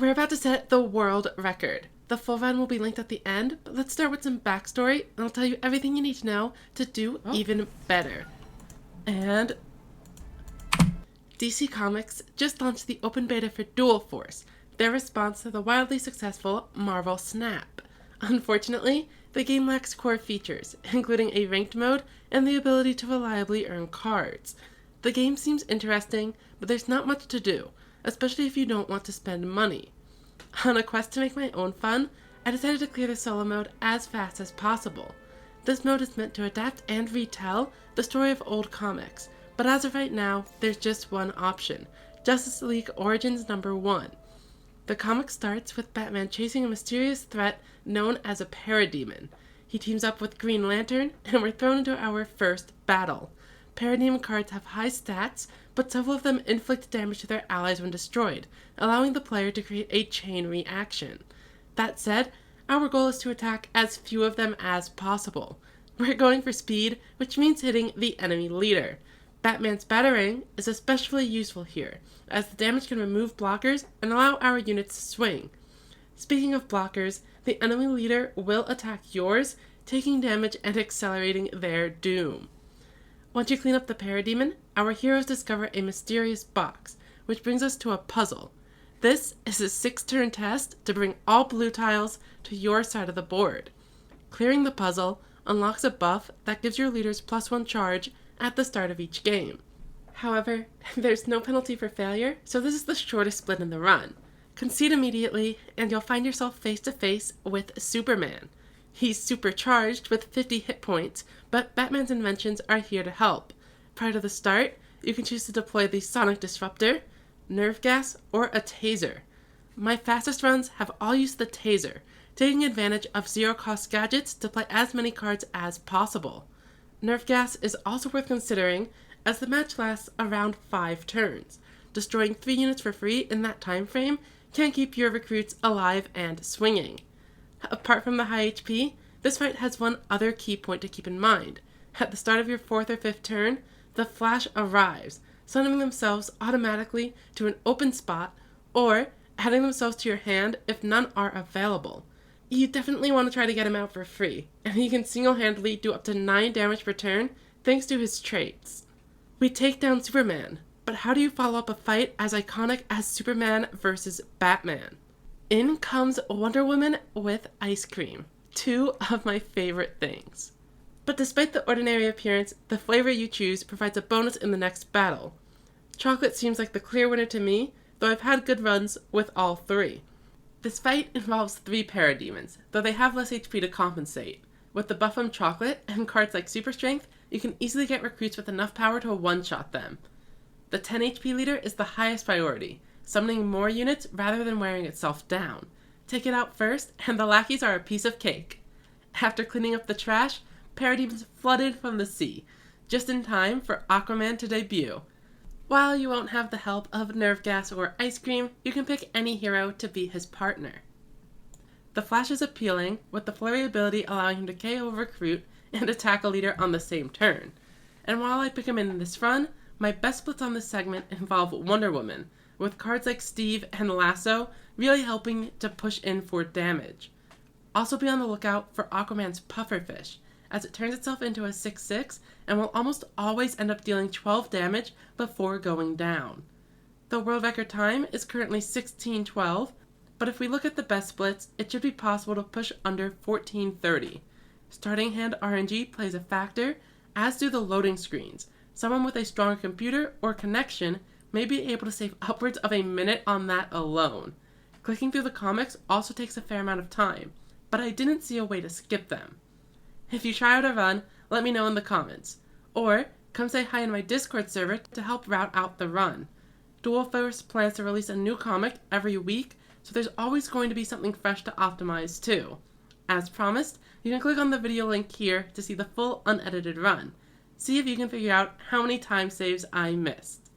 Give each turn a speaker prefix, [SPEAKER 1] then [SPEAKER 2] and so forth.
[SPEAKER 1] We're about to set the world record. The full run will be linked at the end, but let's start with some backstory, and I'll tell you everything you need to know to do even better. And DC Comics just launched the open beta for Dual Force, their response to the wildly successful Marvel Snap. Unfortunately, the game lacks core features, including a ranked mode and the ability to reliably earn cards. The game seems interesting, but there's not much to do, especially if you don't want to spend money. On a quest to make my own fun, I decided to clear the solo mode as fast as possible. This mode is meant to adapt and retell the story of old comics, but as of right now, there's just one option, Justice League Origins #1. The comic starts with Batman chasing a mysterious threat known as a Parademon. He teams up with Green Lantern, and we're thrown into our first battle. Parademon cards have high stats, but several of them inflict damage to their allies when destroyed, allowing the player to create a chain reaction. That said, our goal is to attack as few of them as possible. We're going for speed, which means hitting the enemy leader. Batman's Batarang is especially useful here, as the damage can remove blockers and allow our units to swing. Speaking of blockers, the enemy leader will attack yours, taking damage and accelerating their doom. Once you clean up the Parademon, our heroes discover a mysterious box, which brings us to a puzzle. This is a 6-turn test to bring all blue tiles to your side of the board. Clearing the puzzle unlocks a buff that gives your leaders +1 charge at the start of each game. However, there's no penalty for failure, so this is the shortest split in the run. Concede immediately, and you'll find yourself face to face with Superman. He's supercharged with 50 hit points, but Batman's inventions are here to help. Prior to the start, you can choose to deploy the Sonic Disruptor, Nerve Gas, or a Taser. My fastest runs have all used the Taser, taking advantage of zero-cost gadgets to play as many cards as possible. Nerve Gas is also worth considering, as the match lasts around 5 turns. Destroying 3 units for free in that time frame can keep your recruits alive and swinging. Apart from the high HP, this fight has one other key point to keep in mind. At the start of your 4th or 5th turn, the Flash arrives, summoning themselves automatically to an open spot, or adding themselves to your hand if none are available. You definitely want to try to get him out for free, and he can single-handedly do up to 9 damage per turn thanks to his traits. We take down Superman, but how do you follow up a fight as iconic as Superman versus Batman? In comes Wonder Woman with ice cream, 2 of my favorite things. But despite the ordinary appearance, the flavor you choose provides a bonus in the next battle. Chocolate seems like the clear winner to me, though I've had good runs with all 3. This fight involves 3 Parademons, though they have less HP to compensate. With the buff from Chocolate and cards like Super Strength, you can easily get recruits with enough power to one-shot them. The 10 HP leader is the highest priority, summoning more units rather than wearing itself down. Take it out first, and the lackeys are a piece of cake. After cleaning up the trash, Parademons flooded from the sea, just in time for Aquaman to debut. While you won't have the help of Nerve Gas or Ice Cream, you can pick any hero to be his partner. The Flash is appealing, with the flurry ability allowing him to KO a recruit and attack a leader on the same turn. And while I pick him in this run, my best splits on this segment involve Wonder Woman, with cards like Steve and Lasso really helping to push in for damage. Also be on the lookout for Aquaman's Pufferfish, as it turns itself into a 6/6 and will almost always end up dealing 12 damage before going down. The world record time is currently 16:12, but if we look at the best splits, it should be possible to push under 14:30. Starting hand RNG plays a factor, as do the loading screens. Someone with a stronger computer or connection may be able to save upwards of a minute on that alone. Clicking through the comics also takes a fair amount of time, but I didn't see a way to skip them. If you try out a run, let me know in the comments. Or, come say hi in my Discord server to help route out the run. Dual Force plans to release a new comic every week, so there's always going to be something fresh to optimize too. As promised, you can click on the video link here to see the full unedited run. See if you can figure out how many time saves I missed.